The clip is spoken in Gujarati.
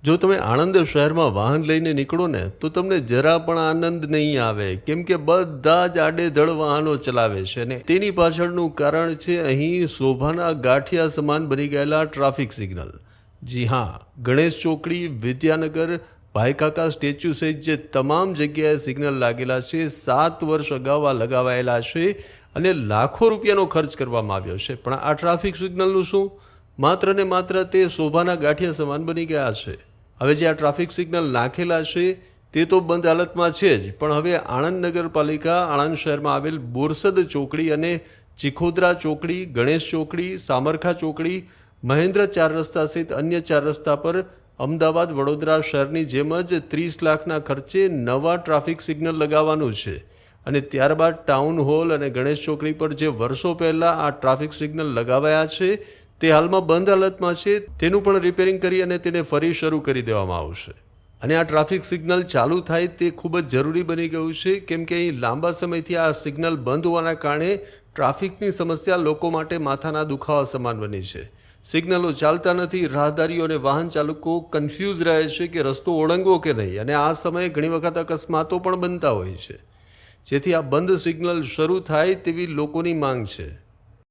જો તમે આણંદ શહેરમાં વાહન લઈને નીકળો ને તો તમને જરા પણ આનંદ નહીં આવે, કેમ કે બધા જ આડેધડ વાહનો ચલાવે છે અને તેની પાછળનું કારણ છે અહીં શોભાના ગાંઠિયા સમાન બની ગયેલા ટ્રાફિક સિગ્નલ. જી હા, ગણેશ ચોકડી, વિદ્યાનગર, ભાઈકાકા સ્ટેચ્યુ સહિત જે તમામ જગ્યાએ સિગ્નલ લાગેલા છે 7 વર્ષ અગાઉ આ લગાવાયેલા છે અને લાખો રૂપિયાનો ખર્ચ કરવામાં આવ્યો છે. પણ આ ટ્રાફિક સિગ્નલનું શું? માત્ર ને માત્ર તે શોભાના ગાંઠિયા સમાન બની ગયા છે. હવે જે આ ટ્રાફિક સિગ્નલ નાખેલા છે તે તો બંધ હાલતમાં છે જ, પણ હવે આણંદ નગરપાલિકા આણંદ શહેરમાં આવેલ બોરસદ ચોકડી અને ચિખોદરા ચોકડી, ગણેશ ચોકડી, સામરખા ચોકડી, મહેન્દ્ર 4 રસ્તા સહિત અન્ય 4 રસ્તા પર અમદાવાદ, વડોદરા શહેરની જેમ જ 30 લાખના ખર્ચે નવા ટ્રાફિક સિગ્નલ લગાવવાનું છે. અને ત્યારબાદ ટાઉન હોલ અને ગણેશ ચોકડી પર જે વર્ષો પહેલાં આ ટ્રાફિક સિગ્નલ લગાવાયા છે તે હાલમાં બંધ હાલતમાં છે, તેનું પણ રિપેરિંગ કરી અને તેને ફરી શરૂ કરી દેવામાં આવશે. અને આ ટ્રાફિક સિગ્નલ ચાલુ થાય તે ખૂબ જ જરૂરી બની ગયું છે, કેમ કે અહીં લાંબા સમયથી આ સિગ્નલ બંધ હોવાના કારણે ટ્રાફિકની સમસ્યા લોકો માટે માથાના દુખાવા સમાન બની છે. સિગ્નલો ચાલતા નથી, રાહદારીઓ અને વાહન ચાલકો કન્ફ્યુઝ રહે છે કે રસ્તો ઓળંગવો કે નહીં, અને આ સમયે ઘણી વખત અકસ્માતો પણ બનતા હોય છે. જેથી આ બંધ સિગ્નલ શરૂ થાય તેવી લોકોની માંગ છે.